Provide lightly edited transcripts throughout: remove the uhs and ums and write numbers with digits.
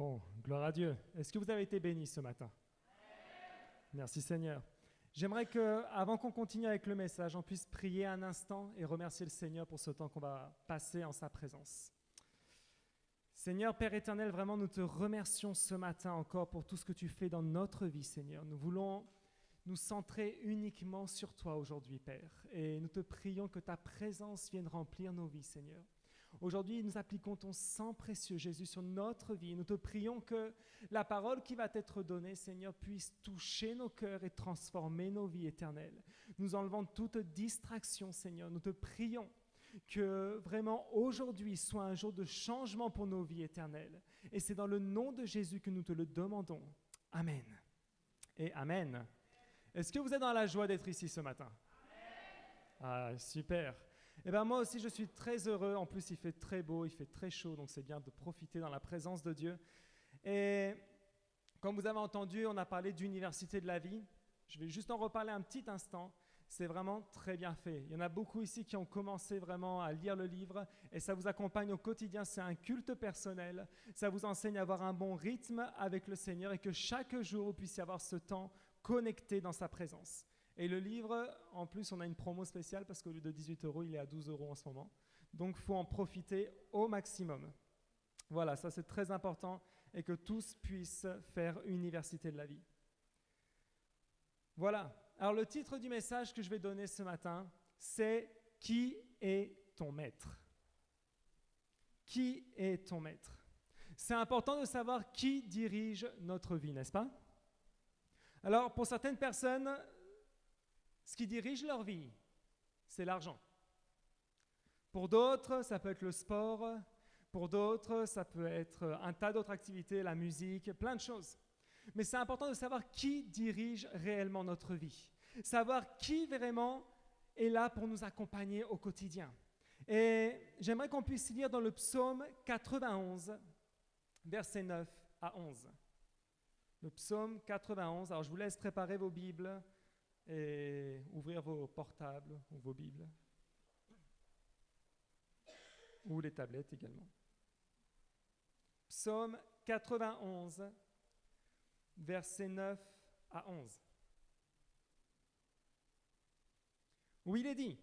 Bon, gloire à Dieu. Est-ce que vous avez été bénis ce matin? Merci Seigneur. J'aimerais que, avant qu'on continue avec le message, on puisse prier un instant et remercier le Seigneur pour ce temps qu'on va passer en sa présence. Seigneur, Père éternel, vraiment nous te remercions ce matin encore pour tout ce que tu fais dans notre vie, Seigneur. Nous voulons nous centrer uniquement sur toi aujourd'hui, Père. Et nous te prions que ta présence vienne remplir nos vies, Seigneur. Aujourd'hui, nous appliquons ton sang précieux, Jésus, sur notre vie. Nous te prions que la parole qui va t'être donnée, Seigneur, puisse toucher nos cœurs et transformer nos vies éternelles. Nous enlevons toute distraction, Seigneur. Nous te prions que vraiment aujourd'hui soit un jour de changement pour nos vies éternelles. Et c'est dans le nom de Jésus que nous te le demandons. Amen. Et Amen. Est-ce que vous êtes dans la joie d'être ici ce matin? Ah, super. Eh bien, moi aussi, je suis très heureux. En plus, il fait très beau, il fait très chaud, donc c'est bien de profiter dans la présence de Dieu. Et comme vous avez entendu, on a parlé d'université de la vie. Je vais juste en reparler un petit instant. C'est vraiment très bien fait. Il y en a beaucoup ici qui ont commencé vraiment à lire le livre et ça vous accompagne au quotidien. C'est un culte personnel. Ça vous enseigne à avoir un bon rythme avec le Seigneur et que chaque jour, vous puissiez avoir ce temps connecté dans sa présence. Et le livre, en plus, on a une promo spéciale parce qu'au lieu de 18 €, il est à 12 € en ce moment. Donc, il faut en profiter au maximum. Voilà, ça c'est très important et que tous puissent faire université de la vie. Voilà. Alors, le titre du message que je vais donner ce matin, c'est « Qui est ton maître ?» Qui est ton maître? C'est important de savoir qui dirige notre vie, n'est-ce pas? Alors, pour certaines personnes, ce qui dirige leur vie, c'est l'argent. Pour d'autres, ça peut être le sport. Pour d'autres, ça peut être un tas d'autres activités, la musique, plein de choses. Mais c'est important de savoir qui dirige réellement notre vie. Savoir qui vraiment est là pour nous accompagner au quotidien. Et j'aimerais qu'on puisse lire dans le psaume 91, versets 9 à 11. Le psaume 91, alors je vous laisse préparer vos Bibles et ouvrir vos portables ou vos Bibles. Ou les tablettes également. Psaume 91, versets 9 à 11. Où il est dit: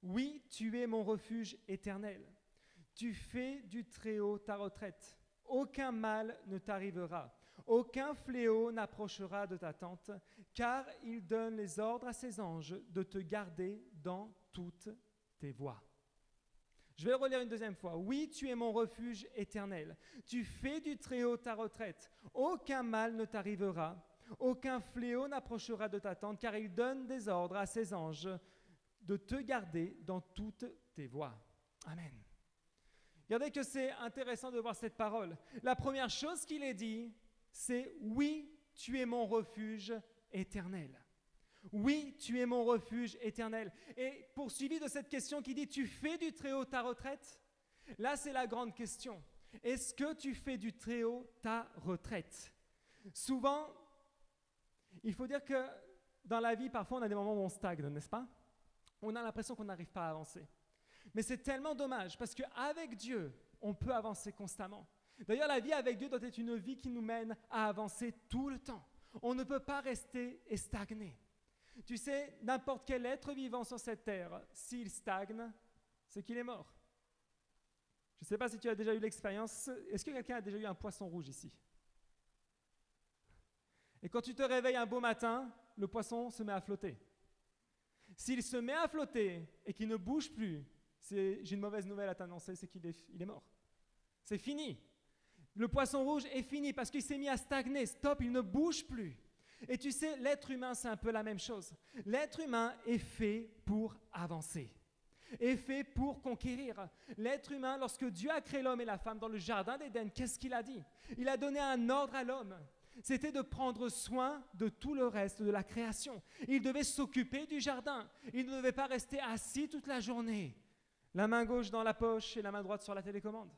oui, tu es mon refuge éternel. Tu fais du Très-Haut ta retraite. Aucun mal ne t'arrivera. Aucun fléau n'approchera de ta tente, car il donne les ordres à ses anges de te garder dans toutes tes voies. Je vais le relire une deuxième fois. Oui, tu es mon refuge éternel. Tu fais du Très-Haut ta retraite. Aucun mal ne t'arrivera. Aucun fléau n'approchera de ta tente, car il donne des ordres à ses anges de te garder dans toutes tes voies. Amen. Regardez que c'est intéressant de voir cette parole. La première chose qu'il est dit, c'est « Oui, tu es mon refuge éternel ». Oui, tu es mon refuge éternel. Et poursuivi de cette question qui dit « Tu fais du Très-Haut ta retraite ?» Là, c'est la grande question. Est-ce que tu fais du Très-Haut ta retraite? Souvent, il faut dire que dans la vie, parfois, on a des moments où on stagne, n'est-ce pas? On a l'impression qu'on n'arrive pas à avancer. Mais c'est tellement dommage parce qu'avec Dieu, on peut avancer constamment. D'ailleurs, la vie avec Dieu doit être une vie qui nous mène à avancer tout le temps. On ne peut pas rester et stagner. Tu sais, n'importe quel être vivant sur cette terre, s'il stagne, c'est qu'il est mort. Je ne sais pas si tu as déjà eu l'expérience. Est-ce que quelqu'un a déjà eu un poisson rouge ici? Et quand tu te réveilles un beau matin, le poisson se met à flotter. S'il se met à flotter et qu'il ne bouge plus, j'ai une mauvaise nouvelle à t'annoncer, c'est qu'il est mort. C'est fini. Le poisson rouge est fini parce qu'il s'est mis à stagner. Stop, il ne bouge plus. Et tu sais, l'être humain, c'est un peu la même chose. L'être humain est fait pour avancer, est fait pour conquérir. L'être humain, lorsque Dieu a créé l'homme et la femme dans le jardin d'Éden, qu'est-ce qu'il a dit? Il a donné un ordre à l'homme. C'était de prendre soin de tout le reste de la création. Il devait s'occuper du jardin. Il ne devait pas rester assis toute la journée, la main gauche dans la poche et la main droite sur la télécommande.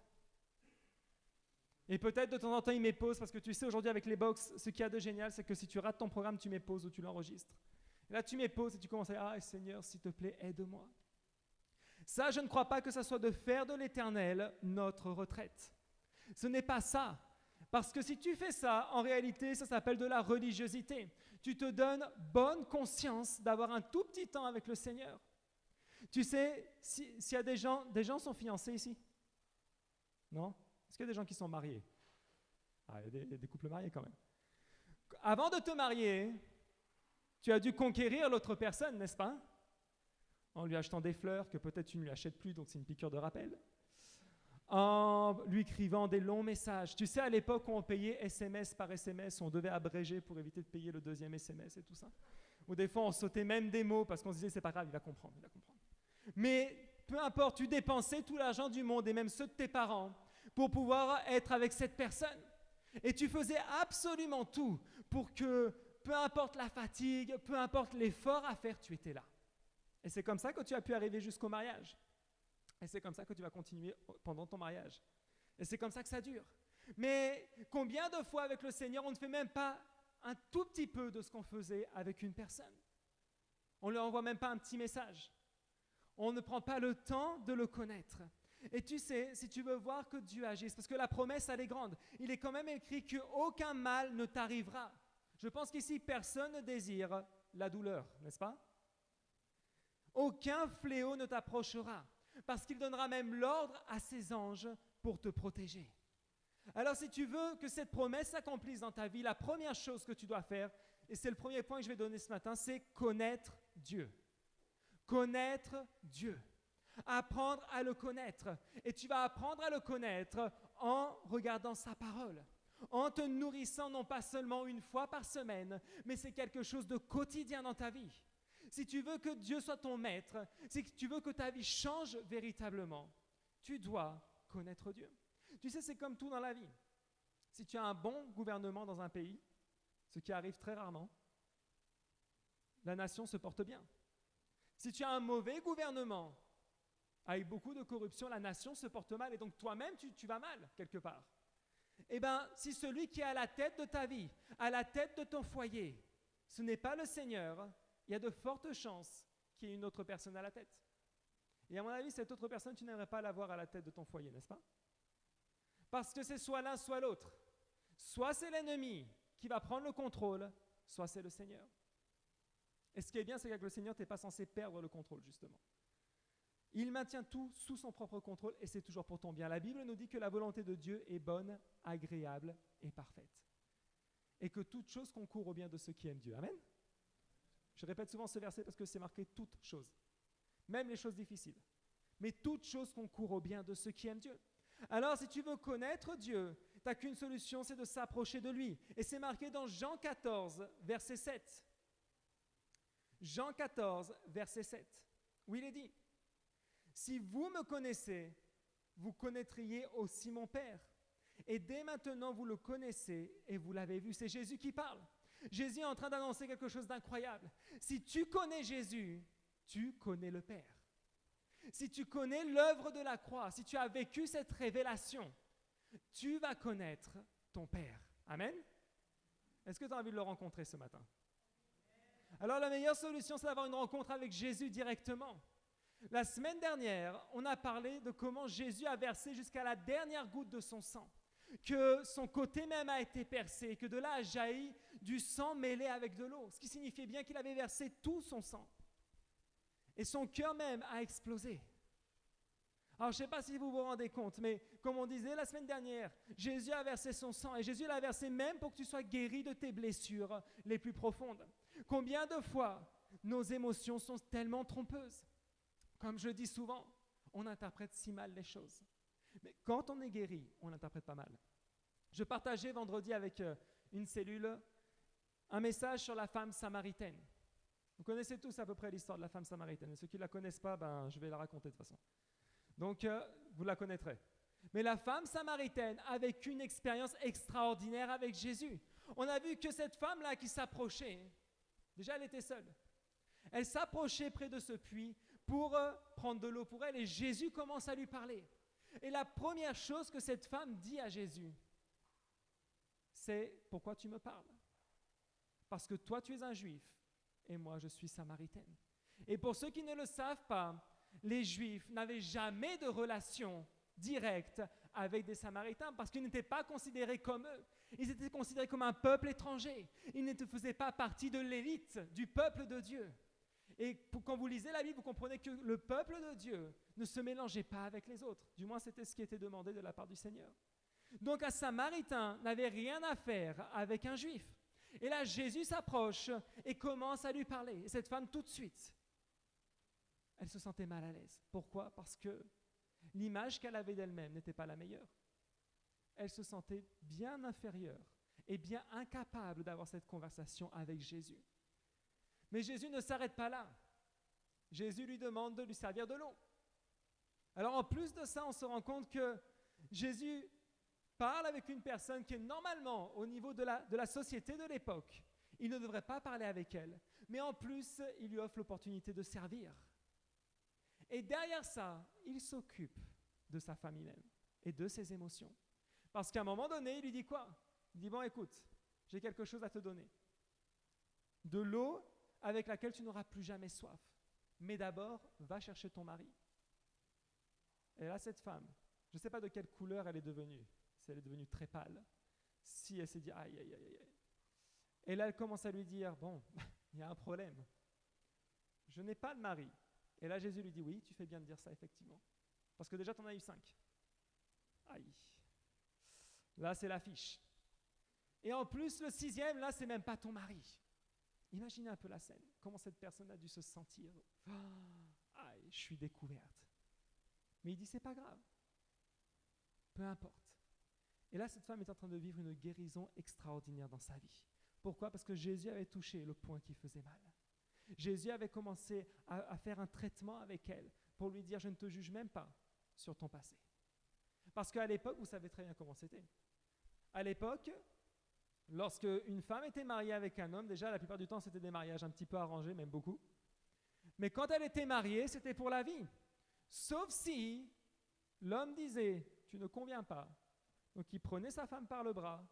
Et peut-être de temps en temps, il met pause parce que tu sais, aujourd'hui avec les box, ce qu'il y a de génial, c'est que si tu rates ton programme, tu mets pause ou tu l'enregistres. Et là, tu mets pause et tu commences à dire « Ah, Seigneur, s'il te plaît, aide-moi. » Ça, je ne crois pas que ça soit de faire de l'Éternel notre retraite. Ce n'est pas ça. Parce que si tu fais ça, en réalité, ça s'appelle de la religiosité. Tu te donnes bonne conscience d'avoir un tout petit temps avec le Seigneur. Tu sais, s'il y a des gens sont fiancés ici? Non? Est-ce qu'il y a des gens qui sont mariés? Ah, il y a des couples mariés quand même. Avant de te marier, tu as dû conquérir l'autre personne, n'est-ce pas? En lui achetant des fleurs que peut-être tu ne lui achètes plus, donc c'est une piqûre de rappel. En lui écrivant des longs messages. Tu sais, à l'époque où on payait SMS par SMS, on devait abréger pour éviter de payer le deuxième SMS et tout ça. Ou des fois, on sautait même des mots parce qu'on se disait, c'est pas grave, il va comprendre. Mais peu importe, tu dépensais tout l'argent du monde et même ceux de tes parents pour pouvoir être avec cette personne. Et tu faisais absolument tout pour que, peu importe la fatigue, peu importe l'effort à faire, tu étais là. Et c'est comme ça que tu as pu arriver jusqu'au mariage. Et c'est comme ça que tu vas continuer pendant ton mariage. Et c'est comme ça que ça dure. Mais combien de fois avec le Seigneur, on ne fait même pas un tout petit peu de ce qu'on faisait avec une personne? On ne lui envoie même pas un petit message. On ne prend pas le temps de le connaître. Et tu sais, si tu veux voir que Dieu agisse, parce que la promesse, elle est grande, il est quand même écrit qu'aucun mal ne t'arrivera. Je pense qu'ici, personne ne désire la douleur, n'est-ce pas? Aucun fléau ne t'approchera, parce qu'il donnera même l'ordre à ses anges pour te protéger. Alors, si tu veux que cette promesse s'accomplisse dans ta vie, la première chose que tu dois faire, et c'est le premier point que je vais donner ce matin, c'est connaître Dieu. Connaître Dieu. Apprendre à le connaître. Et tu vas apprendre à le connaître en regardant sa parole, en te nourrissant non pas seulement une fois par semaine, mais c'est quelque chose de quotidien dans ta vie. Si tu veux que Dieu soit ton maître, si tu veux que ta vie change véritablement, tu dois connaître Dieu. Tu sais, c'est comme tout dans la vie. Si tu as un bon gouvernement dans un pays, ce qui arrive très rarement, la nation se porte bien. Si tu as un mauvais gouvernement, avec beaucoup de corruption, la nation se porte mal et donc toi-même, tu vas mal quelque part. Eh bien, si celui qui est à la tête de ta vie, à la tête de ton foyer, ce n'est pas le Seigneur, il y a de fortes chances qu'il y ait une autre personne à la tête. Et à mon avis, cette autre personne, tu n'aimerais pas l'avoir à la tête de ton foyer, n'est-ce pas? Parce que c'est soit l'un, soit l'autre. Soit c'est l'ennemi qui va prendre le contrôle, soit c'est le Seigneur. Et ce qui est bien, c'est qu'avec le Seigneur, tu n'es pas censé perdre le contrôle, justement. Il maintient tout sous son propre contrôle et c'est toujours pour ton bien. La Bible nous dit que la volonté de Dieu est bonne, agréable et parfaite. Et que toute chose concourt au bien de ceux qui aiment Dieu. Amen. Je répète souvent ce verset parce que c'est marqué toutes choses, même les choses difficiles. Mais toutes choses concourent au bien de ceux qui aiment Dieu. Alors, si tu veux connaître Dieu, tu n'as qu'une solution, c'est de s'approcher de lui. Et c'est marqué dans Jean 14, verset 7. Jean 14, verset 7, où il est dit: si vous me connaissez, vous connaîtriez aussi mon Père. Et dès maintenant, vous le connaissez et vous l'avez vu. C'est Jésus qui parle. Jésus est en train d'annoncer quelque chose d'incroyable. Si tu connais Jésus, tu connais le Père. Si tu connais l'œuvre de la croix, si tu as vécu cette révélation, tu vas connaître ton Père. Amen. Est-ce que tu as envie de le rencontrer ce matin? Alors la meilleure solution, c'est d'avoir une rencontre avec Jésus directement. La semaine dernière, on a parlé de comment Jésus a versé jusqu'à la dernière goutte de son sang, que son côté même a été percé, que de là a jailli du sang mêlé avec de l'eau, ce qui signifiait bien qu'il avait versé tout son sang. Et son cœur même a explosé. Alors je ne sais pas si vous vous rendez compte, mais comme on disait la semaine dernière, Jésus a versé son sang et Jésus l'a versé même pour que tu sois guéri de tes blessures les plus profondes. Combien de fois nos émotions sont tellement trompeuses? Comme je dis souvent, on interprète si mal les choses. Mais quand on est guéri, on n'interprète pas mal. Je partageais vendredi avec une cellule un message sur la femme samaritaine. Vous connaissez tous à peu près l'histoire de la femme samaritaine. Et ceux qui ne la connaissent pas, je vais la raconter de toute façon. Donc, vous la connaîtrez. Mais la femme samaritaine a vécu une expérience extraordinaire avec Jésus. On a vu que cette femme-là qui s'approchait, déjà elle était seule. Elle s'approchait près de ce puits pour prendre de l'eau pour elle et Jésus commence à lui parler. Et la première chose que cette femme dit à Jésus, c'est: pourquoi tu me parles? Parce que toi tu es un juif et moi je suis samaritaine. Et pour ceux qui ne le savent pas, les juifs n'avaient jamais de relation directe avec des Samaritains parce qu'ils n'étaient pas considérés comme eux. Ils étaient considérés comme un peuple étranger. Ils ne faisaient pas partie de l'élite du peuple de Dieu. Et quand vous lisez la Bible, vous comprenez que le peuple de Dieu ne se mélangeait pas avec les autres. Du moins, c'était ce qui était demandé de la part du Seigneur. Donc un Samaritain n'avait rien à faire avec un Juif. Et là, Jésus s'approche et commence à lui parler. Et cette femme, tout de suite, elle se sentait mal à l'aise. Pourquoi? Parce que l'image qu'elle avait d'elle-même n'était pas la meilleure. Elle se sentait bien inférieure et bien incapable d'avoir cette conversation avec Jésus. Mais Jésus ne s'arrête pas là. Jésus lui demande de lui servir de l'eau. Alors en plus de ça, on se rend compte que Jésus parle avec une personne qui est normalement au niveau de la société de l'époque. Il ne devrait pas parler avec elle. Mais en plus, il lui offre l'opportunité de servir. Et derrière ça, il s'occupe de sa famille même et de ses émotions. Parce qu'à un moment donné, il lui dit quoi? Il dit, bon, écoute, j'ai quelque chose à te donner. De l'eau avec laquelle tu n'auras plus jamais soif. Mais d'abord, va chercher ton mari. Et là, cette femme, je ne sais pas de quelle couleur elle est devenue. Si elle est devenue très pâle, si elle s'est dit, aïe, aïe, aïe, aïe. Et là, elle commence à lui dire, bon, il y a un problème. Je n'ai pas de mari. Et là, Jésus lui dit, oui, tu fais bien de dire ça, effectivement. Parce que déjà, tu en as eu 5. Aïe. Là, c'est l'affiche. Et en plus, le 6e, là, c'est même pas ton mari. Imaginez un peu la scène. Comment cette personne a dû se sentir. Aïe, je suis découverte. Mais il dit, c'est pas grave. Peu importe. Et là, cette femme est en train de vivre une guérison extraordinaire dans sa vie. Pourquoi? Parce que Jésus avait touché le point qui faisait mal. Jésus avait commencé à faire un traitement avec elle pour lui dire, je ne te juge même pas sur ton passé. Parce qu'à l'époque, vous savez très bien comment c'était. À l'époque, lorsque une femme était mariée avec un homme, déjà la plupart du temps, c'était des mariages un petit peu arrangés, même beaucoup. Mais quand elle était mariée, c'était pour la vie. Sauf si l'homme disait, tu ne conviens pas. Donc il prenait sa femme par le bras,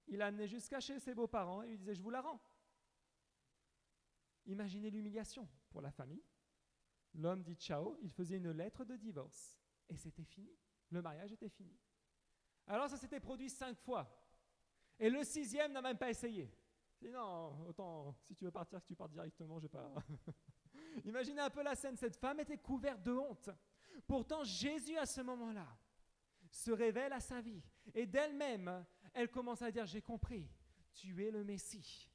il l'amenait jusqu'à chez ses beaux-parents et lui disait, je vous la rends. Imaginez l'humiliation pour la famille. L'homme dit ciao, il faisait une lettre de divorce et c'était fini. Le mariage était fini. Alors ça s'était produit 5 fois. Et le 6e n'a même pas essayé. Il dit non, autant si tu veux partir, que tu partes directement, je vais pas. Imaginez un peu la scène, cette femme était couverte de honte. Pourtant Jésus à ce moment-là se révèle à sa vie et d'elle-même, elle commence à dire, j'ai compris, tu es le Messie,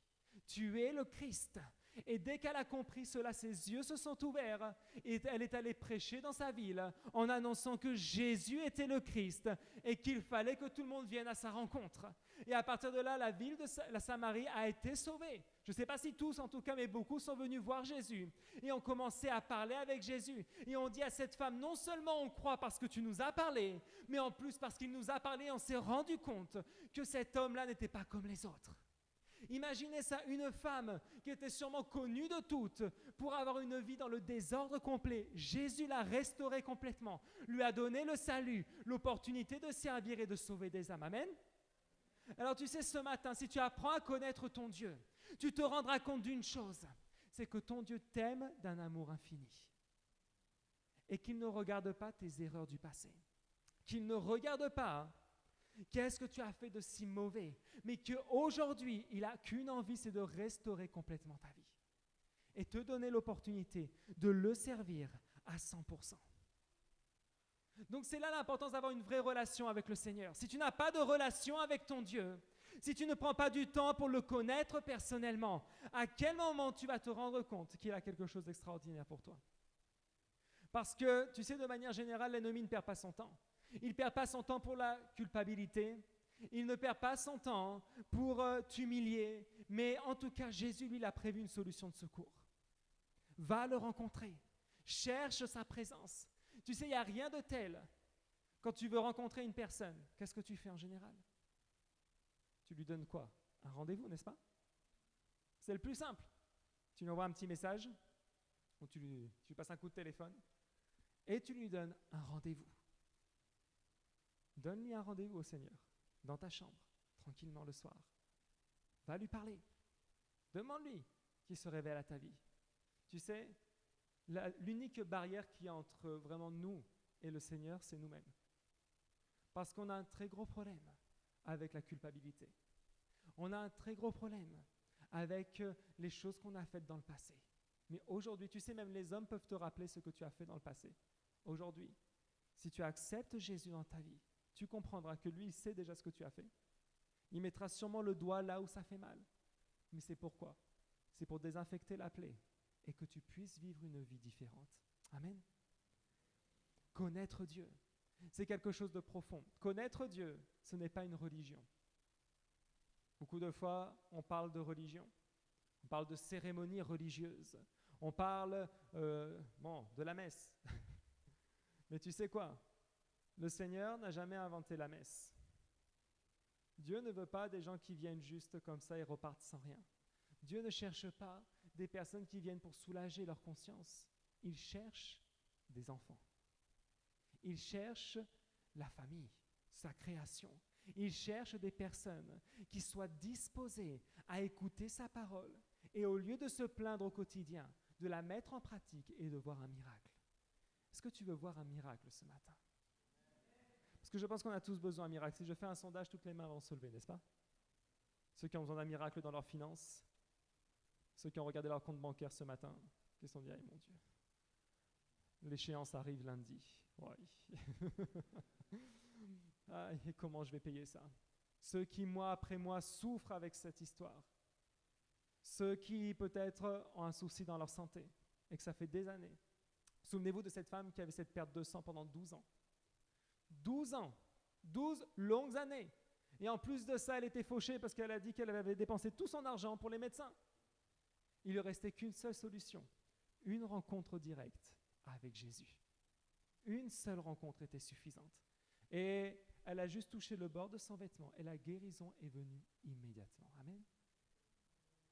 tu es le Christ. Et dès qu'elle a compris cela, ses yeux se sont ouverts et elle est allée prêcher dans sa ville en annonçant que Jésus était le Christ et qu'il fallait que tout le monde vienne à sa rencontre. Et à partir de là, la ville de la Samarie a été sauvée. Je ne sais pas si tous, en tout cas, mais beaucoup sont venus voir Jésus et ont commencé à parler avec Jésus. Et on dit à cette femme, non seulement on croit parce que tu nous as parlé, mais en plus parce qu'il nous a parlé, on s'est rendu compte que cet homme-là n'était pas comme les autres. Imaginez ça, une femme qui était sûrement connue de toutes pour avoir une vie dans le désordre complet. Jésus l'a restaurée complètement, lui a donné le salut, l'opportunité de servir et de sauver des âmes. Amen. Alors tu sais, ce matin, si tu apprends à connaître ton Dieu, tu te rendras compte d'une chose, c'est que ton Dieu t'aime d'un amour infini et qu'il ne regarde pas tes erreurs du passé, qu'il ne regarde pas qu'est-ce que tu as fait de si mauvais, mais qu'aujourd'hui, il n'a qu'une envie, c'est de restaurer complètement ta vie et te donner l'opportunité de le servir à 100%. Donc c'est là l'importance d'avoir une vraie relation avec le Seigneur. Si tu n'as pas de relation avec ton Dieu, si tu ne prends pas du temps pour le connaître personnellement, à quel moment tu vas te rendre compte qu'il a quelque chose d'extraordinaire pour toi? Parce que, tu sais, de manière générale, l'ennemi ne perd pas son temps. Il ne perd pas son temps pour la culpabilité. Il ne perd pas son temps pour t'humilier. Mais en tout cas, Jésus, lui, il a prévu une solution de secours. Va le rencontrer. Cherche sa présence. Tu sais, il n'y a rien de tel. Quand tu veux rencontrer une personne, qu'est-ce que tu fais en général? Tu lui donnes quoi? Un rendez-vous, n'est-ce pas? C'est le plus simple. Tu lui envoies un petit message, ou tu lui passes un coup de téléphone, et tu lui donnes un rendez-vous. Donne-lui un rendez-vous au Seigneur, dans ta chambre, tranquillement le soir. Va lui parler. Demande-lui qu'il se révèle à ta vie. Tu sais, l'unique barrière qu'il y a entre vraiment nous et le Seigneur, c'est nous-mêmes. Parce qu'on a un très gros problème avec la culpabilité. On a un très gros problème avec les choses qu'on a faites dans le passé. Mais aujourd'hui, tu sais, même les hommes peuvent te rappeler ce que tu as fait dans le passé. Aujourd'hui, si tu acceptes Jésus dans ta vie, tu comprendras que lui, il sait déjà ce que tu as fait. Il mettra sûrement le doigt là où ça fait mal. Mais c'est pourquoi? C'est pour désinfecter la plaie et que tu puisses vivre une vie différente. Amen. Connaître Dieu, c'est quelque chose de profond. Connaître Dieu, ce n'est pas une religion. Beaucoup de fois, on parle de religion, on parle de cérémonie religieuse, on parle de la messe. Mais tu sais quoi? Le Seigneur n'a jamais inventé la messe. Dieu ne veut pas des gens qui viennent juste comme ça et repartent sans rien. Dieu ne cherche pas des personnes qui viennent pour soulager leur conscience. Il cherche des enfants. Il cherche la famille, sa création. Il cherche des personnes qui soient disposées à écouter sa parole et au lieu de se plaindre au quotidien, de la mettre en pratique et de voir un miracle. Est-ce que tu veux voir un miracle ce matin? Parce que je pense qu'on a tous besoin d'un miracle. Si je fais un sondage, toutes les mains vont se lever, n'est-ce pas? Ceux qui ont besoin d'un miracle dans leurs finances, ceux qui ont regardé leur compte bancaire ce matin, qui se sont dit, ah, mon Dieu, l'échéance arrive lundi. Oui. Ah, et comment je vais payer ça? Ceux qui, mois après mois, souffrent avec cette histoire. Ceux qui, peut-être, ont un souci dans leur santé et que ça fait des années. Souvenez-vous de cette femme qui avait cette perte de sang pendant 12 ans. 12 ans, 12 longues années. Et en plus de ça, elle était fauchée parce qu'elle a dit qu'elle avait dépensé tout son argent pour les médecins. Il ne restait qu'une seule solution, une rencontre directe avec Jésus. Une seule rencontre était suffisante. Et elle a juste touché le bord de son vêtement et la guérison est venue immédiatement. Amen.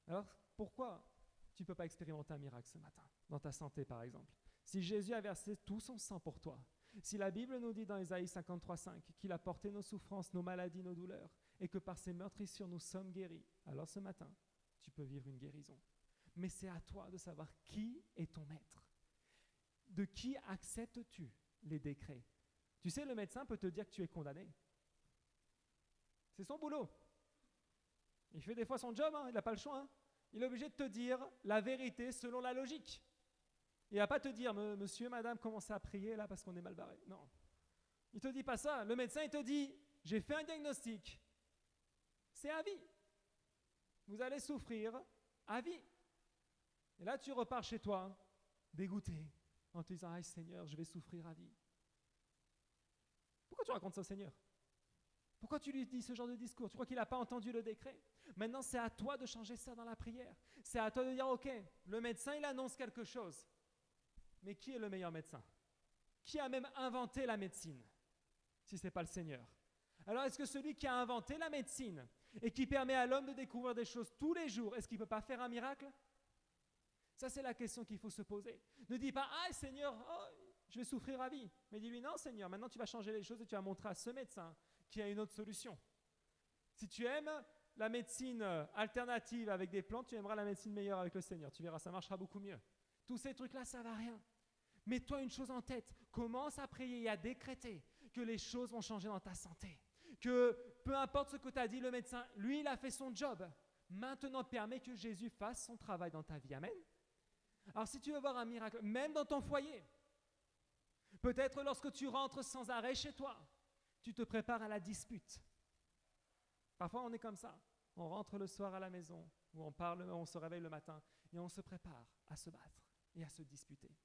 Alors, pourquoi tu ne peux pas expérimenter un miracle ce matin, dans ta santé par exemple? Si Jésus a versé tout son sang pour toi, si la Bible nous dit dans Ésaïe 53,5 qu'il a porté nos souffrances, nos maladies, nos douleurs, et que par ses meurtrissures nous sommes guéris, alors ce matin, tu peux vivre une guérison. Mais c'est à toi de savoir qui est ton maître. De qui acceptes-tu les décrets? Tu sais, le médecin peut te dire que tu es condamné. C'est son boulot. Il fait des fois son job, il n'a pas le choix. Il est obligé de te dire la vérité selon la logique. Il ne va pas te dire, monsieur, madame, commencez à prier là parce qu'on est mal barré. Non. Il ne te dit pas ça. Le médecin, il te dit, j'ai fait un diagnostic. C'est à vie. Vous allez souffrir à vie. Et là, tu repars chez toi, dégoûté, en te disant, ah Seigneur, je vais souffrir à vie. Pourquoi tu racontes ça au Seigneur? Pourquoi tu lui dis ce genre de discours? Tu crois qu'il n'a pas entendu le décret? Maintenant, c'est à toi de changer ça dans la prière. C'est à toi de dire, ok, le médecin, il annonce quelque chose. Mais qui est le meilleur médecin? Qui a même inventé la médecine? Si ce n'est pas le Seigneur. Alors, est-ce que celui qui a inventé la médecine et qui permet à l'homme de découvrir des choses tous les jours, est-ce qu'il ne peut pas faire un miracle? Ça, c'est la question qu'il faut se poser. Ne dis pas, ah Seigneur, je vais souffrir à vie. Mais dis-lui, non Seigneur, maintenant tu vas changer les choses et tu vas montrer à ce médecin qui a une autre solution. Si tu aimes la médecine alternative avec des plantes, tu aimeras la médecine meilleure avec le Seigneur. Tu verras, ça marchera beaucoup mieux. Tous ces trucs-là, ça ne va rien. Mets-toi une chose en tête. Commence à prier et à décréter que les choses vont changer dans ta santé. Que peu importe ce que t'a dit le médecin, lui, il a fait son job. Maintenant, permets que Jésus fasse son travail dans ta vie. Amen. Alors, si tu veux voir un miracle, même dans ton foyer, peut-être lorsque tu rentres sans arrêt chez toi, tu te prépares à la dispute. Parfois, on est comme ça. On rentre le soir à la maison, ou on se réveille le matin, et on se prépare à se battre et à se disputer.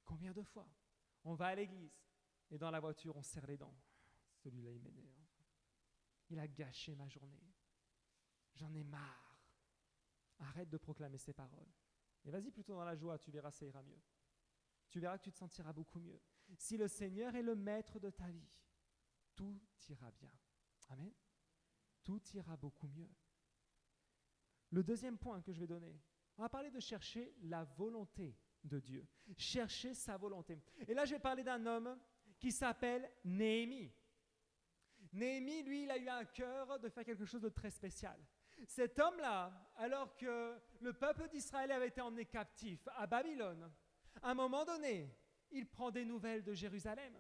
Combien de fois on va à l'église, et dans la voiture, on serre les dents. Celui-là, il m'énerve. Il a gâché ma journée. J'en ai marre. Arrête de proclamer ces paroles. Et vas-y plutôt dans la joie, tu verras, ça ira mieux. Tu verras que tu te sentiras beaucoup mieux. Si le Seigneur est le maître de ta vie, tout ira bien. Amen. Tout ira beaucoup mieux. Le deuxième point que je vais donner, on va parler de chercher la volonté de Dieu. Chercher sa volonté. Et là, je vais parler d'un homme qui s'appelle Néhémie. Néhémie, lui, il a eu un cœur de faire quelque chose de très spécial. Cet homme-là, alors que le peuple d'Israël avait été emmené captif à Babylone, à un moment donné, il prend des nouvelles de Jérusalem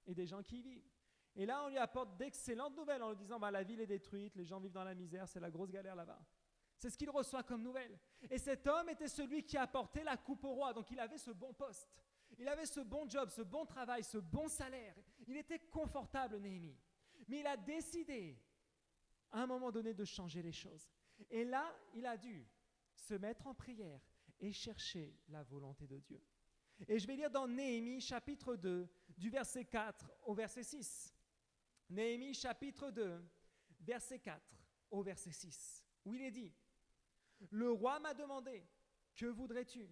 et des gens qui y vivent. Et là, on lui apporte d'excellentes nouvelles en lui disant la ville est détruite, les gens vivent dans la misère, c'est la grosse galère là-bas. C'est ce qu'il reçoit comme nouvelle. Et cet homme était celui qui apportait la coupe au roi, donc il avait ce bon poste. Il avait ce bon job, ce bon travail, ce bon salaire. Il était confortable, Néhémie. Mais il a décidé, à un moment donné, de changer les choses. Et là, il a dû se mettre en prière et chercher la volonté de Dieu. Et je vais lire dans Néhémie chapitre 2, du verset 4 au verset 6. Néhémie chapitre 2, verset 4 au verset 6, où il est dit « Le roi m'a demandé, que voudrais-tu ?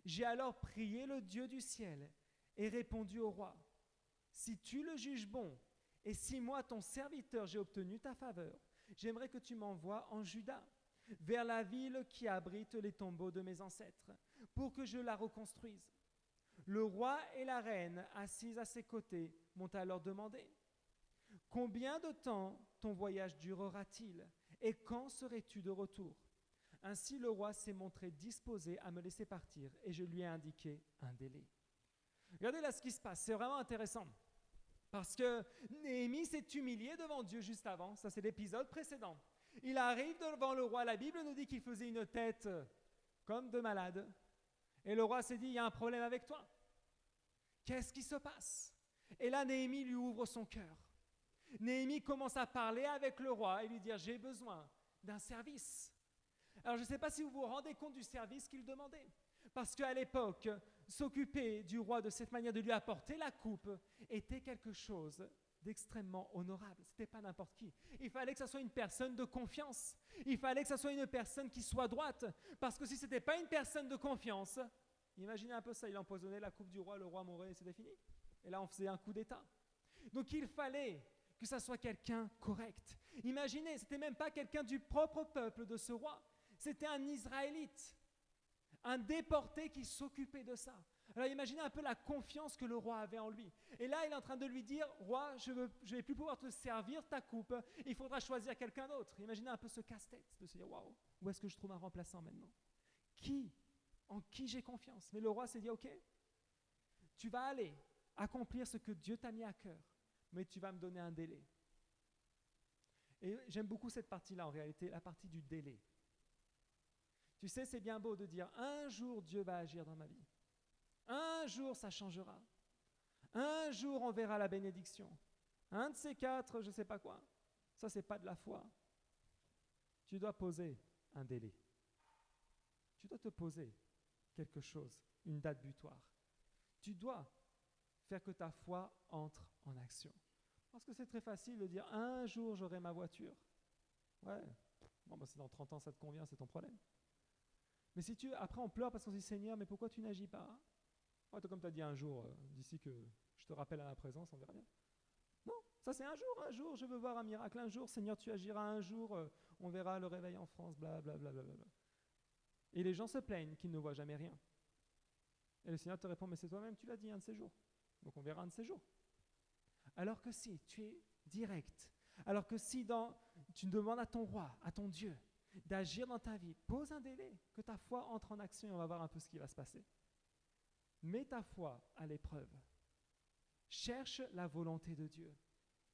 J'ai alors prié le Dieu du ciel et répondu au roi, si tu le juges bon, et si moi, ton serviteur, j'ai obtenu ta faveur, j'aimerais que tu m'envoies en Juda, vers la ville qui abrite les tombeaux de mes ancêtres, pour que je la reconstruise. Le roi et la reine, assis à ses côtés, m'ont alors demandé, combien de temps ton voyage durera-t-il, et quand serais-tu de retour ? Ainsi le roi s'est montré disposé à me laisser partir, et je lui ai indiqué un délai. » Regardez là ce qui se passe, c'est vraiment intéressant. Parce que Néhémie s'est humilié devant Dieu juste avant, ça c'est l'épisode précédent. Il arrive devant le roi, la Bible nous dit qu'il faisait une tête comme de malade. Et le roi s'est dit, il y a un problème avec toi. Qu'est-ce qui se passe ? Et là Néhémie lui ouvre son cœur. Néhémie commence à parler avec le roi et lui dire, j'ai besoin d'un service. Alors je ne sais pas si vous vous rendez compte du service qu'il demandait. Parce qu'à l'époque, s'occuper du roi de cette manière, de lui apporter la coupe, était quelque chose d'extrêmement honorable. Ce n'était pas n'importe qui. Il fallait que ce soit une personne de confiance. Il fallait que ce soit une personne qui soit droite. Parce que si ce n'était pas une personne de confiance, imaginez un peu ça, il empoisonnait la coupe du roi, le roi mourait et c'était fini. Et là, on faisait un coup d'État. Donc il fallait que ça soit quelqu'un correct. Imaginez, ce n'était même pas quelqu'un du propre peuple de ce roi. C'était un Israélite. Un déporté qui s'occupait de ça. Alors imaginez un peu la confiance que le roi avait en lui. Et là, il est en train de lui dire, roi, je ne vais plus pouvoir te servir ta coupe, il faudra choisir quelqu'un d'autre. Imaginez un peu ce casse-tête, de se dire, waouh, où est-ce que je trouve un remplaçant maintenant ? En qui j'ai confiance ? Mais le roi s'est dit, ok, tu vas aller accomplir ce que Dieu t'a mis à cœur, mais tu vas me donner un délai. Et j'aime beaucoup cette partie-là en réalité, la partie du délai. Tu sais, c'est bien beau de dire, un jour Dieu va agir dans ma vie. Un jour ça changera. Un jour on verra la bénédiction. Un de ces quatre, je ne sais pas quoi. Ça, c'est pas de la foi. Tu dois poser un délai. Tu dois te poser quelque chose, une date butoir. Tu dois faire que ta foi entre en action. Parce que c'est très facile de dire, un jour j'aurai ma voiture. Ouais, bon, bah, si dans 30 ans ça te convient, c'est ton problème. Mais si après on pleure parce qu'on se dit, Seigneur, mais pourquoi tu n'agis pas ? Ouais, comme tu as dit un jour, d'ici que je te rappelle à la présence, on verra bien. Non, ça c'est un jour, je veux voir un miracle, un jour, Seigneur, tu agiras un jour, on verra le réveil en France, blablabla. Bla, bla, bla. Et les gens se plaignent qu'ils ne voient jamais rien. Et le Seigneur te répond, mais c'est toi-même, tu l'as dit un de ces jours. Donc on verra un de ces jours. Alors que si tu es direct, alors que si tu demandes à ton roi, à ton Dieu, d'agir dans ta vie, pose un délai, que ta foi entre en action et on va voir un peu ce qui va se passer. Mets ta foi à l'épreuve. Cherche la volonté de Dieu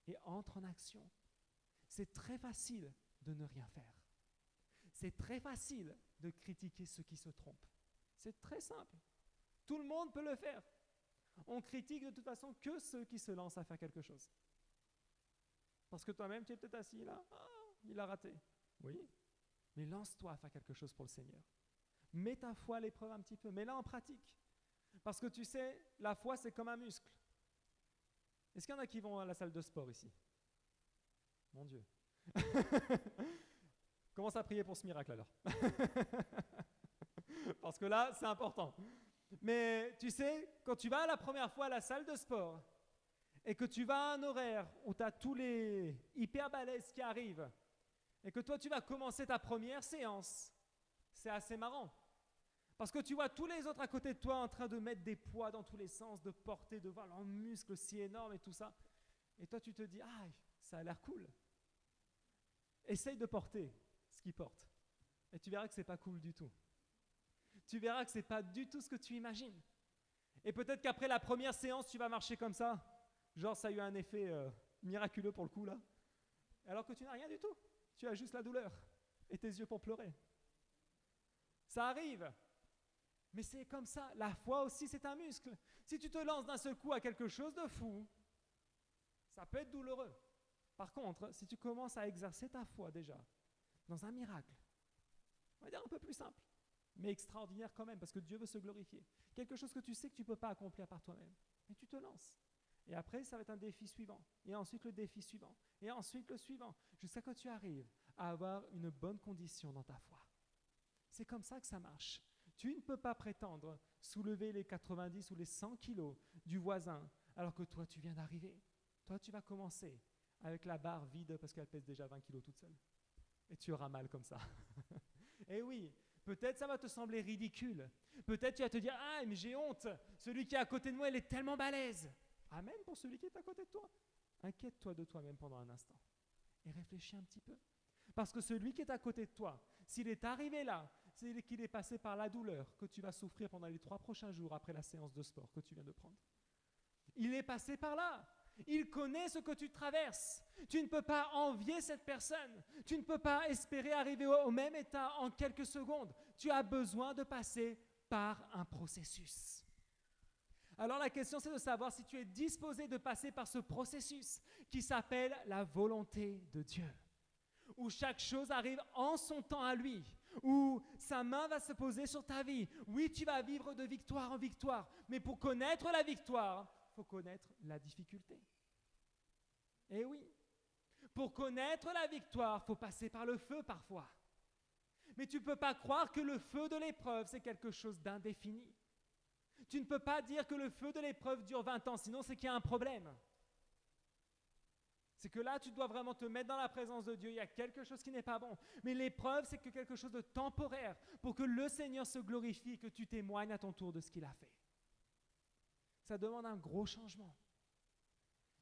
et entre en action. C'est très facile de ne rien faire. C'est très facile de critiquer ceux qui se trompent. C'est très simple. Tout le monde peut le faire. On critique de toute façon que ceux qui se lancent à faire quelque chose. Parce que toi-même, tu es peut-être assis là, il a raté. Oui, mais lance-toi à faire quelque chose pour le Seigneur. Mets ta foi à l'épreuve un petit peu, mets-la en pratique. Parce que tu sais, la foi, c'est comme un muscle. Est-ce qu'il y en a qui vont à la salle de sport ici ? Mon Dieu. Commence à prier pour ce miracle alors. Parce que là, c'est important. Mais tu sais, quand tu vas la première fois à la salle de sport et que tu vas à un horaire où tu as tous les hyper balèzes qui arrivent et que toi, tu vas commencer ta première séance, c'est assez marrant. Parce que tu vois tous les autres à côté de toi en train de mettre des poids dans tous les sens, de porter, de voir leurs muscles si énormes et tout ça. Et toi, tu te dis, ça a l'air cool. Essaye de porter ce qu'ils portent. Et tu verras que ce n'est pas cool du tout. Tu verras que ce n'est pas du tout ce que tu imagines. Et peut-être qu'après la première séance, tu vas marcher comme ça. Genre, ça a eu un effet miraculeux pour le coup là, alors que tu n'as rien du tout. Tu as juste la douleur et tes yeux pour pleurer. Ça arrive. Mais c'est comme ça. La foi aussi, c'est un muscle. Si tu te lances d'un seul coup à quelque chose de fou, ça peut être douloureux. Par contre, si tu commences à exercer ta foi déjà dans un miracle, on va dire un peu plus simple, mais extraordinaire quand même, parce que Dieu veut se glorifier. Quelque chose que tu sais que tu ne peux pas accomplir par toi-même, mais tu te lances. Et après, ça va être un défi suivant. Et ensuite, le défi suivant. Et ensuite, le suivant. Jusqu'à ce que tu arrives à avoir une bonne condition dans ta foi. C'est comme ça que ça marche. Tu ne peux pas prétendre soulever les 90 ou les 100 kilos du voisin alors que toi, tu viens d'arriver. Toi, tu vas commencer avec la barre vide parce qu'elle pèse déjà 20 kilos toute seule. Et tu auras mal comme ça. Et oui, peut-être ça va te sembler ridicule. Peut-être tu vas te dire « Ah, mais j'ai honte. Celui qui est à côté de moi, il est tellement balèze. » Amen pour celui qui est à côté de toi. Inquiète-toi de toi-même pendant un instant. Et réfléchis un petit peu. Parce que celui qui est à côté de toi, s'il est arrivé là, c'est qu'il est passé par la douleur que tu vas souffrir pendant les 3 prochains jours après la séance de sport que tu viens de prendre. Il est passé par là. Il connaît ce que tu traverses. Tu ne peux pas envier cette personne. Tu ne peux pas espérer arriver au même état en quelques secondes. Tu as besoin de passer par un processus. Alors la question, c'est de savoir si tu es disposé de passer par ce processus qui s'appelle la volonté de Dieu, où chaque chose arrive en son temps à lui, où sa main va se poser sur ta vie. Oui, tu vas vivre de victoire en victoire, mais pour connaître la victoire, il faut connaître la difficulté. Eh oui, pour connaître la victoire, il faut passer par le feu parfois. Mais tu ne peux pas croire que le feu de l'épreuve, c'est quelque chose d'indéfini. Tu ne peux pas dire que le feu de l'épreuve dure 20 ans, sinon c'est qu'il y a un problème. C'est que là, tu dois vraiment te mettre dans la présence de Dieu. Il y a quelque chose qui n'est pas bon. Mais l'épreuve, c'est que quelque chose de temporaire pour que le Seigneur se glorifie et que tu témoignes à ton tour de ce qu'il a fait. Ça demande un gros changement.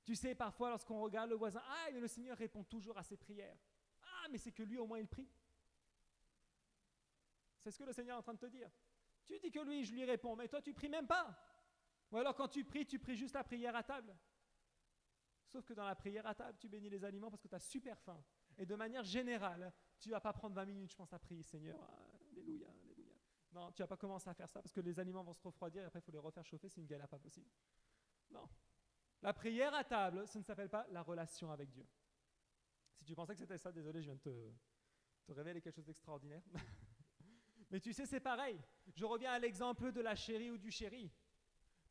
Tu sais, parfois, lorsqu'on regarde le voisin, « Ah, mais le Seigneur répond toujours à ses prières. » « Ah, mais c'est que lui, au moins, il prie. » C'est ce que le Seigneur est en train de te dire. Tu dis que lui, je lui réponds, mais toi, tu pries même pas. Ou alors, quand tu pries juste la prière à table. Sauf que dans la prière à table, tu bénis les aliments parce que tu as super faim. Et de manière générale, tu ne vas pas prendre 20 minutes, je pense, à prier, Seigneur, alléluia, alléluia. Non, tu ne vas pas commencer à faire ça parce que les aliments vont se refroidir et après, il faut les refaire chauffer, c'est une galère pas possible. Non. La prière à table, ça ne s'appelle pas la relation avec Dieu. Si tu pensais que c'était ça, désolé, je viens de te révéler quelque chose d'extraordinaire. Mais tu sais, c'est pareil. Je reviens à l'exemple de la chérie ou du chéri.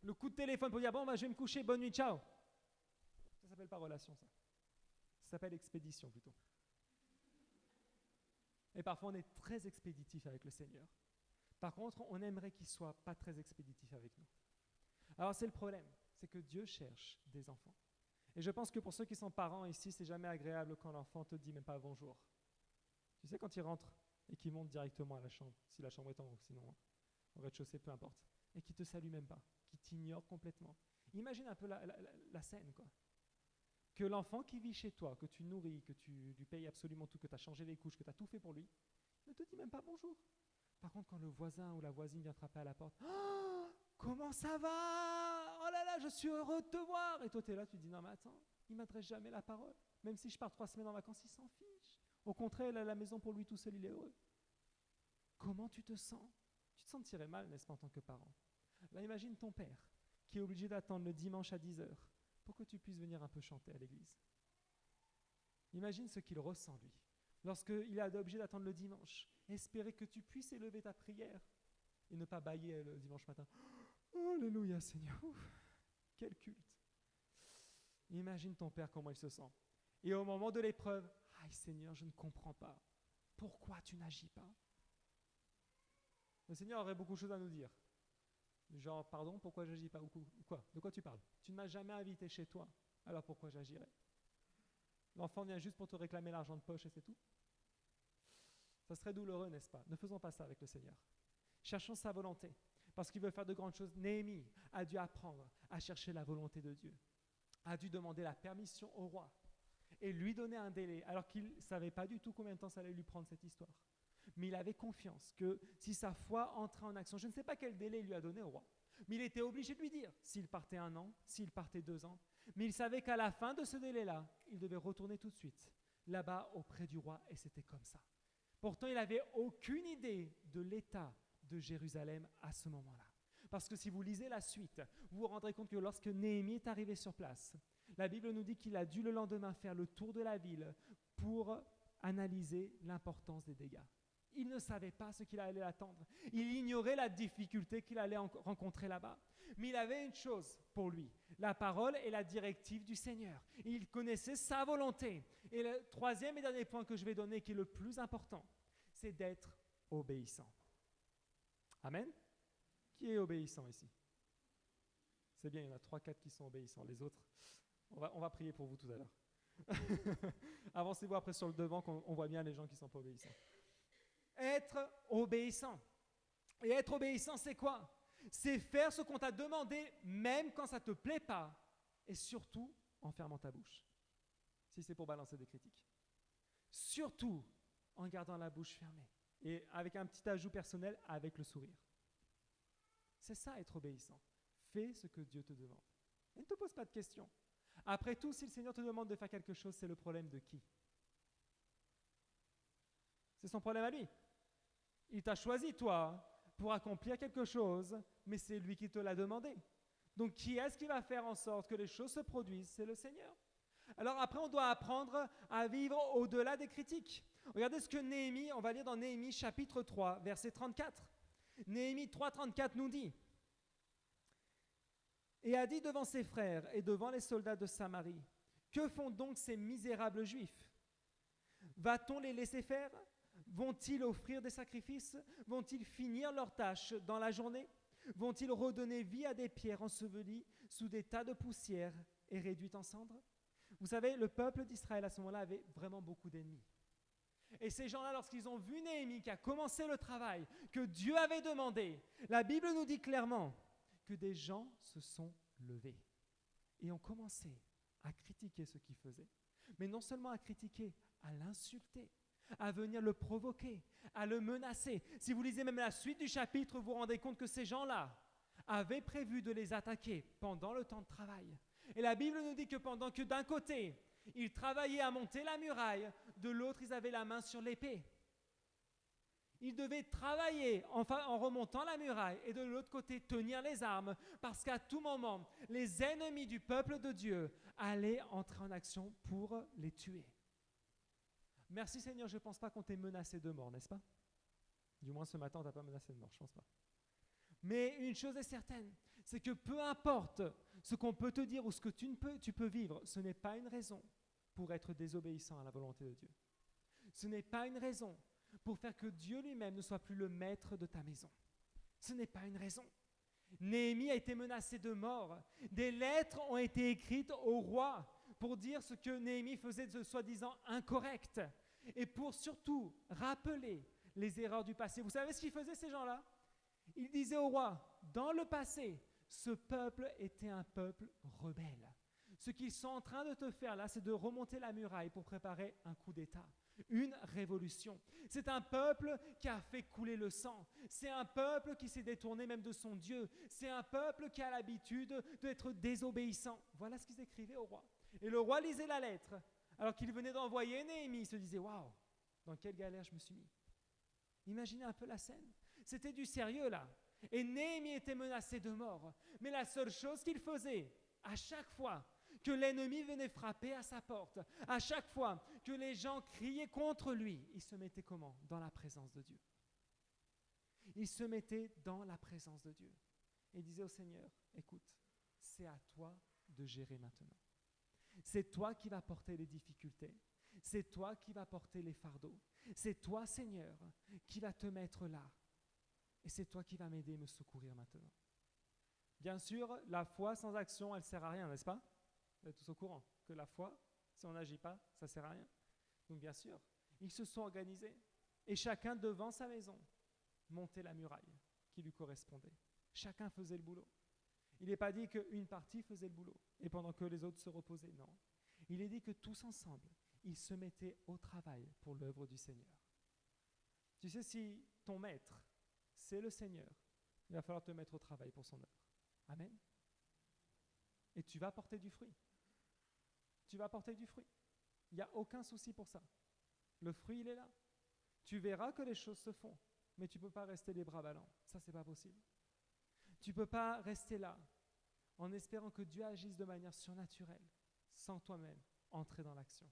Le coup de téléphone pour dire, bon, bah, je vais me coucher, bonne nuit, ciao. Ça ne s'appelle pas relation, ça. Ça s'appelle expédition, plutôt. Et parfois, on est très expéditif avec le Seigneur. Par contre, on aimerait qu'il ne soit pas très expéditif avec nous. Alors, c'est le problème. C'est que Dieu cherche des enfants. Et je pense que pour ceux qui sont parents ici, c'est jamais agréable quand l'enfant te dit même pas bonjour. Tu sais, quand il rentre et qu'il monte directement à la chambre, si la chambre est en haut, sinon au rez-de-chaussée, peu importe, et qu'il te salue même pas, qu'il t'ignore complètement. Imagine un peu la scène, quoi. Que l'enfant qui vit chez toi, que tu nourris, que tu lui payes absolument tout, que tu as changé les couches, que tu as tout fait pour lui, ne te dit même pas bonjour. Par contre, quand le voisin ou la voisine vient frapper à la porte, oh, comment ça va? Oh là là, je suis heureux de te voir. Et toi, tu es là, tu te dis, non mais attends, il ne m'adresse jamais la parole. Même si je pars 3 semaines en vacances, il s'en fiche. Au contraire, il a la maison pour lui tout seul, il est heureux. Comment tu te sens? Tu te sentirais mal, n'est-ce pas, en tant que parent? Là, imagine ton père qui est obligé d'attendre le dimanche à 10h pour que tu puisses venir un peu chanter à l'église. Imagine ce qu'il ressent, lui, lorsqu'il est obligé d'attendre le dimanche, espérer que tu puisses élever ta prière et ne pas bâiller le dimanche matin. Oh, alléluia, Seigneur. Ouf, quel culte. Imagine ton père, comment il se sent. Et au moment de l'épreuve, « Aïe, Seigneur, je ne comprends pas. Pourquoi tu n'agis pas ?» Le Seigneur aurait beaucoup de choses à nous dire. Genre, pardon, pourquoi j'agis pas? Ou quoi? De quoi tu parles? Tu ne m'as jamais invité chez toi, alors pourquoi j'agirais? L'enfant vient juste pour te réclamer l'argent de poche et c'est tout? Ça serait douloureux, n'est-ce pas? Ne faisons pas ça avec le Seigneur. Cherchons sa volonté, parce qu'il veut faire de grandes choses. Néhémie a dû apprendre à chercher la volonté de Dieu, a dû demander la permission au roi et lui donner un délai, alors qu'il ne savait pas du tout combien de temps ça allait lui prendre cette histoire. Mais il avait confiance que si sa foi entrait en action, je ne sais pas quel délai il lui a donné au roi, mais il était obligé de lui dire s'il partait 1 an, s'il partait 2 ans, Mais il savait qu'à la fin de ce délai-là, il devait retourner tout de suite, là-bas auprès du roi, et c'était comme ça. Pourtant, il n'avait aucune idée de l'état de Jérusalem à ce moment-là. Parce que si vous lisez la suite, vous vous rendrez compte que lorsque Néhémie est arrivé sur place, la Bible nous dit qu'il a dû le lendemain faire le tour de la ville pour analyser l'importance des dégâts. Il ne savait pas ce qu'il allait attendre. Il ignorait la difficulté qu'il allait rencontrer là-bas. Mais il avait une chose pour lui, la parole et la directive du Seigneur. Il connaissait sa volonté. Et le troisième et dernier point que je vais donner, qui est le plus important, c'est d'être obéissant. Amen. Qui est obéissant ici? C'est bien, il y en a 3-4 qui sont obéissants. Les autres, on va prier pour vous tout à l'heure. Avancez-vous après sur le devant, qu'on voit bien les gens qui ne sont pas obéissants. Être obéissant. Et être obéissant, c'est quoi? C'est faire ce qu'on t'a demandé, même quand ça ne te plaît pas, et surtout en fermant ta bouche, si c'est pour balancer des critiques. Surtout en gardant la bouche fermée, et avec un petit ajout personnel, avec le sourire. C'est ça, être obéissant. Fais ce que Dieu te demande. Et ne te pose pas de questions. Après tout, si le Seigneur te demande de faire quelque chose, c'est le problème de qui? C'est son problème à lui. Il t'a choisi, toi, pour accomplir quelque chose, mais c'est lui qui te l'a demandé. Donc, qui est-ce qui va faire en sorte que les choses se produisent? C'est le Seigneur. Alors après, on doit apprendre à vivre au-delà des critiques. Regardez ce que Néhémie, on va lire dans Néhémie chapitre 3, verset 34. Néhémie 3, 34 nous dit: « Et a dit devant ses frères et devant les soldats de Samarie, que font donc ces misérables Juifs? Va-t-on les laisser faire? Vont-ils offrir des sacrifices? Vont-ils finir leurs tâches dans la journée? Vont-ils redonner vie à des pierres ensevelies sous des tas de poussière et réduites en cendres? » Vous savez, le peuple d'Israël à ce moment-là avait vraiment beaucoup d'ennemis. Et ces gens-là, lorsqu'ils ont vu Néhémie qui a commencé le travail que Dieu avait demandé, la Bible nous dit clairement que des gens se sont levés et ont commencé à critiquer ce qu'il faisait. Mais non seulement à critiquer, à l'insulter, à venir le provoquer, à le menacer. Si vous lisez même la suite du chapitre, vous vous rendez compte que ces gens-là avaient prévu de les attaquer pendant le temps de travail. Et la Bible nous dit que pendant que d'un côté, ils travaillaient à monter la muraille, de l'autre, ils avaient la main sur l'épée. Ils devaient travailler en remontant la muraille et de l'autre côté, tenir les armes, parce qu'à tout moment, les ennemis du peuple de Dieu allaient entrer en action pour les tuer. Merci Seigneur, je ne pense pas qu'on t'ait menacé de mort, n'est-ce pas? Du moins ce matin, on ne t'a pas menacé de mort, je ne pense pas. Mais une chose est certaine, c'est que peu importe ce qu'on peut te dire ou ce que tu peux vivre, ce n'est pas une raison pour être désobéissant à la volonté de Dieu. Ce n'est pas une raison pour faire que Dieu lui-même ne soit plus le maître de ta maison. Ce n'est pas une raison. Néhémie a été menacé de mort. Des lettres ont été écrites au roi pour dire ce que Néhémie faisait de soi-disant incorrect et pour surtout rappeler les erreurs du passé. Vous savez ce qu'ils faisaient ces gens-là? Ils disaient au roi, dans le passé, ce peuple était un peuple rebelle. Ce qu'ils sont en train de te faire là, c'est de remonter la muraille pour préparer un coup d'État, une révolution. C'est un peuple qui a fait couler le sang. C'est un peuple qui s'est détourné même de son Dieu. C'est un peuple qui a l'habitude d'être désobéissant. Voilà ce qu'ils écrivaient au roi. Et le roi lisait la lettre. Alors qu'il venait d'envoyer Néhémie, il se disait, waouh, dans quelle galère je me suis mis. Imaginez un peu la scène. C'était du sérieux là. Et Néhémie était menacé de mort. Mais la seule chose qu'il faisait, à chaque fois que l'ennemi venait frapper à sa porte, à chaque fois que les gens criaient contre lui, il se mettait comment? Dans la présence de Dieu. Il se mettait dans la présence de Dieu. Et il disait au Seigneur, écoute, c'est à toi de gérer maintenant. C'est toi qui vas porter les difficultés. C'est toi qui vas porter les fardeaux. C'est toi, Seigneur, qui vas te mettre là. Et c'est toi qui vas m'aider et me secourir maintenant. Bien sûr, la foi sans action, elle ne sert à rien, n'est-ce pas? Vous êtes tous au courant que la foi, si on n'agit pas, ça ne sert à rien. Donc bien sûr, ils se sont organisés. Et chacun devant sa maison montait la muraille qui lui correspondait. Chacun faisait le boulot. Il n'est pas dit qu'une partie faisait le boulot et pendant que les autres se reposaient, non. Il est dit que tous ensemble, ils se mettaient au travail pour l'œuvre du Seigneur. Tu sais, si ton maître, c'est le Seigneur, il va falloir te mettre au travail pour son œuvre. Amen. Et tu vas porter du fruit. tu vas porter du fruit. Il n'y a aucun souci pour ça. Le fruit, il est là. Tu verras que les choses se font, mais tu ne peux pas rester les bras ballants. Ça, ce n'est pas possible. Tu ne peux pas rester là en espérant que Dieu agisse de manière surnaturelle, sans toi-même entrer dans l'action.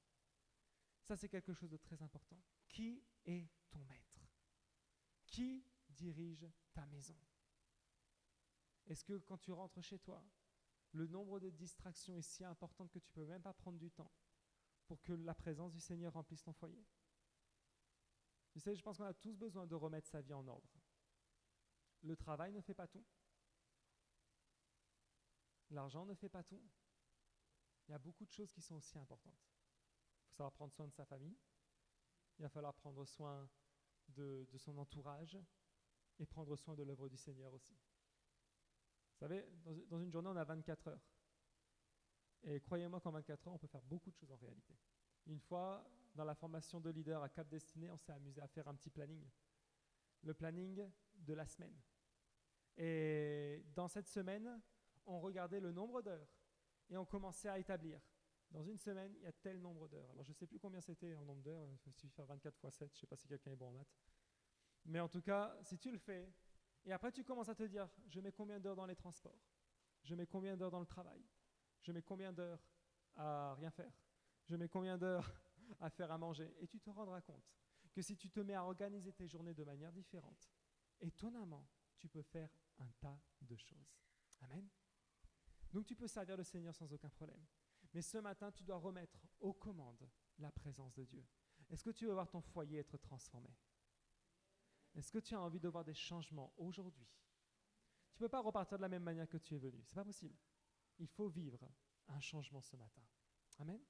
Ça, c'est quelque chose de très important. Qui est ton maître? Qui dirige ta maison? Est-ce que quand tu rentres chez toi, le nombre de distractions est si important que tu ne peux même pas prendre du temps pour que la présence du Seigneur remplisse ton foyer? Tu sais, je pense qu'on a tous besoin de remettre sa vie en ordre. Le travail ne fait pas tout. L'argent ne fait pas tout. Il y a beaucoup de choses qui sont aussi importantes. Il faut savoir prendre soin de sa famille. Il va falloir prendre soin de son entourage et prendre soin de l'œuvre du Seigneur aussi. Vous savez, dans une journée, on a 24 heures. Et croyez-moi qu'en 24 heures, on peut faire beaucoup de choses en réalité. Une fois, dans la formation de leader à Cap Destiné, on s'est amusé à faire un petit planning. Le planning de la semaine. Et dans cette semaine, on regardait le nombre d'heures et on commençait à établir. Dans une semaine, il y a tel nombre d'heures. Alors, je ne sais plus combien c'était en nombre d'heures. Il suffit de faire 24 fois 7. Je ne sais pas si quelqu'un est bon en maths. Mais en tout cas, si tu le fais, et après tu commences à te dire, je mets combien d'heures dans les transports? Je mets combien d'heures dans le travail? Je mets combien d'heures à rien faire? Je mets combien d'heures à faire à manger? Et tu te rendras compte que si tu te mets à organiser tes journées de manière différente, étonnamment, tu peux faire un tas de choses. Amen. Donc tu peux servir le Seigneur sans aucun problème. Mais ce matin, tu dois remettre aux commandes la présence de Dieu. Est-ce que tu veux voir ton foyer être transformé? Est-ce que tu as envie de voir des changements aujourd'hui? Tu ne peux pas repartir de la même manière que tu es venu. Ce n'est pas possible. Il faut vivre un changement ce matin. Amen.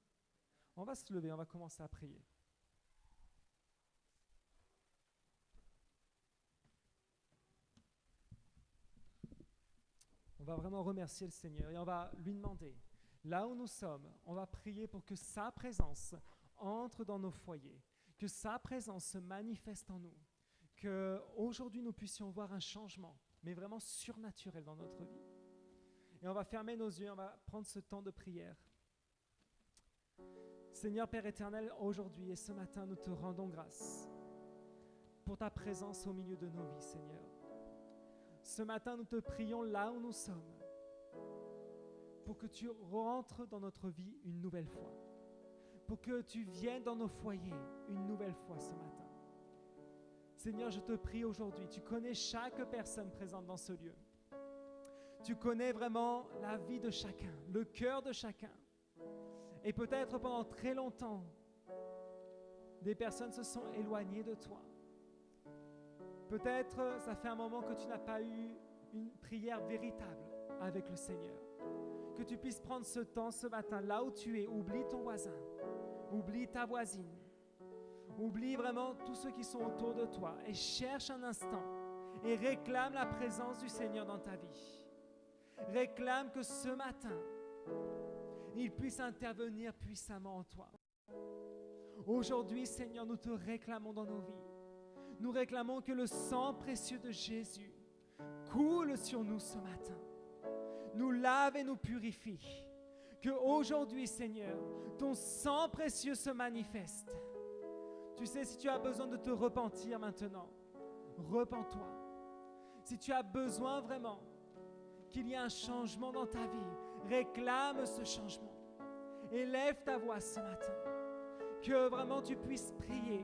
On va se lever, on va commencer à prier. On va vraiment remercier le Seigneur et on va lui demander, là où nous sommes, on va prier pour que sa présence entre dans nos foyers, que sa présence se manifeste en nous, qu'aujourd'hui nous puissions voir un changement, mais vraiment surnaturel dans notre vie. Et on va fermer nos yeux, on va prendre ce temps de prière. Seigneur Père éternel, aujourd'hui et ce matin, nous te rendons grâce pour ta présence au milieu de nos vies, Seigneur. Ce matin, nous te prions là où nous sommes pour que tu rentres dans notre vie une nouvelle fois, pour que tu viennes dans nos foyers une nouvelle fois ce matin. Seigneur, je te prie aujourd'hui, tu connais chaque personne présente dans ce lieu. Tu connais vraiment la vie de chacun, le cœur de chacun. Et peut-être pendant très longtemps, des personnes se sont éloignées de toi. Peut-être ça fait un moment que tu n'as pas eu une prière véritable avec le Seigneur. Que tu puisses prendre ce temps ce matin, là où tu es, oublie ton voisin, oublie ta voisine, oublie vraiment tous ceux qui sont autour de toi et cherche un instant et réclame la présence du Seigneur dans ta vie. Réclame que ce matin, il puisse intervenir puissamment en toi. Aujourd'hui, Seigneur, nous te réclamons dans nos vies. Nous réclamons que le sang précieux de Jésus coule sur nous ce matin. Nous lave et nous purifie. Que aujourd'hui, Seigneur, ton sang précieux se manifeste. Tu sais, si tu as besoin de te repentir maintenant, repens-toi. Si tu as besoin vraiment qu'il y ait un changement dans ta vie, réclame ce changement. Élève ta voix ce matin. Que vraiment tu puisses prier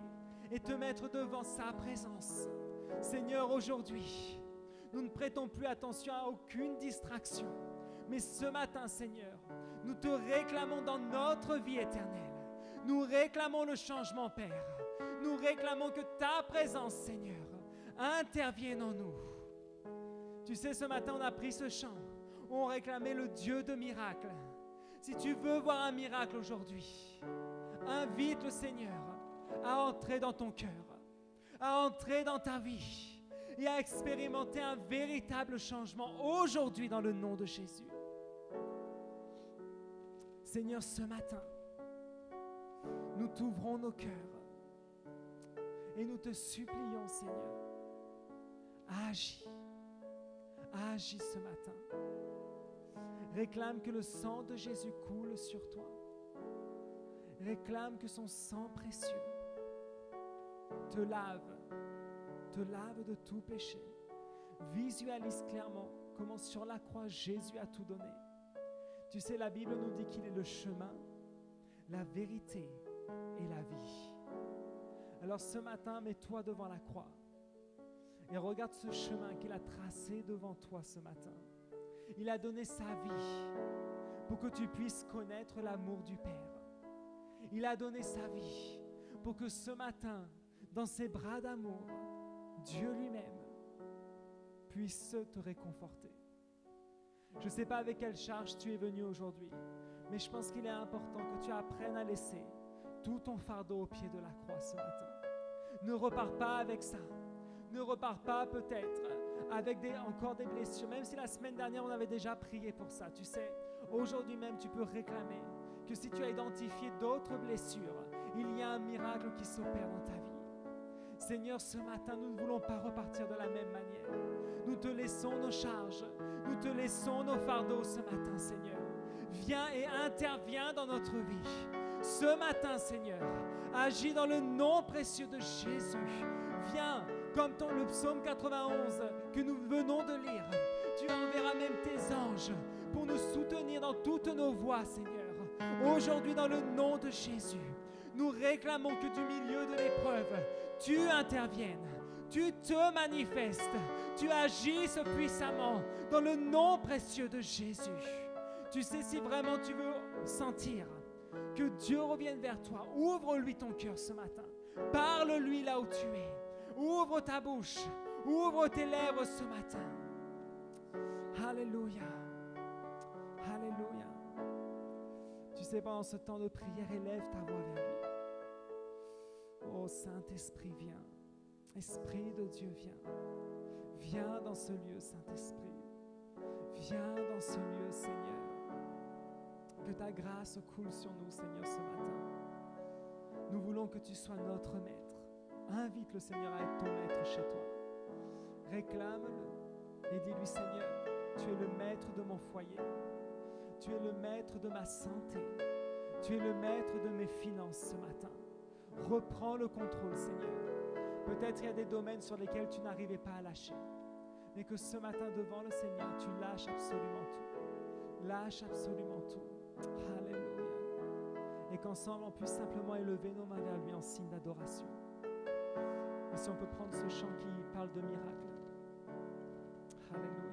et te mettre devant sa présence. Seigneur, aujourd'hui, nous ne prêtons plus attention à aucune distraction. Mais ce matin, Seigneur, nous te réclamons dans notre vie éternelle. Nous réclamons le changement, Père. Nous réclamons que ta présence, Seigneur, intervienne en nous. Tu sais, ce matin, on a pris ce chant. On réclamait le Dieu de miracles. Si tu veux voir un miracle aujourd'hui, invite le Seigneur à entrer dans ton cœur, à entrer dans ta vie et à expérimenter un véritable changement aujourd'hui dans le nom de Jésus. Seigneur, ce matin, nous t'ouvrons nos cœurs et nous te supplions, Seigneur, agis ce matin. Réclame que le sang de Jésus coule sur toi. Réclame que son sang précieux te lave de tout péché. Visualise clairement comment sur la croix Jésus a tout donné. Tu sais, la Bible nous dit qu'il est le chemin, la vérité et la vie. Alors ce matin, mets-toi devant la croix et regarde ce chemin qu'il a tracé devant toi ce matin. Il a donné sa vie pour que tu puisses connaître l'amour du Père. Il a donné sa vie pour que ce matin, dans ses bras d'amour, Dieu lui-même puisse te réconforter. Je ne sais pas avec quelle charge tu es venu aujourd'hui, mais je pense qu'il est important que tu apprennes à laisser tout ton fardeau au pied de la croix ce matin. Ne repars pas avec ça. Ne repars pas peut-être avec encore des blessures, même si la semaine dernière on avait déjà prié pour ça. Tu sais, aujourd'hui même tu peux réclamer que si tu as identifié d'autres blessures, il y a un miracle qui s'opère dans ta vie. Seigneur, ce matin, nous ne voulons pas repartir de la même manière. Nous te laissons nos charges, nous te laissons nos fardeaux ce matin, Seigneur. Viens et interviens dans notre vie. Ce matin, Seigneur, agis dans le nom précieux de Jésus. Viens, comme le psaume 91 que nous venons de lire. Tu enverras même tes anges pour nous soutenir dans toutes nos voies, Seigneur. Aujourd'hui, dans le nom de Jésus, nous réclamons que du milieu de l'épreuve, tu interviennes, tu te manifestes, tu agisses puissamment dans le nom précieux de Jésus. Tu sais, si vraiment tu veux sentir que Dieu revienne vers toi, ouvre-lui ton cœur ce matin. Parle-lui là où tu es. Ouvre ta bouche, ouvre tes lèvres ce matin. Alléluia. Alléluia. Tu sais, pendant ce temps de prière, élève ta voix vers lui. Oh Saint-Esprit, viens. Esprit de Dieu, viens. Viens dans ce lieu, Saint-Esprit. Viens dans ce lieu, Seigneur. Que ta grâce coule sur nous, Seigneur, ce matin. Nous voulons que tu sois notre maître. Invite le Seigneur à être ton maître chez toi. Réclame-le et dis-lui, Seigneur, tu es le maître de mon foyer. Tu es le maître de ma santé. Tu es le maître de mes finances ce matin. Reprends le contrôle, Seigneur. Peut-être il y a des domaines sur lesquels tu n'arrivais pas à lâcher. Mais que ce matin, devant le Seigneur, tu lâches absolument tout. Lâche absolument tout. Alléluia. Et qu'ensemble, on puisse simplement élever nos mains vers lui en signe d'adoration. Et si on peut prendre ce chant qui parle de miracle. Alléluia.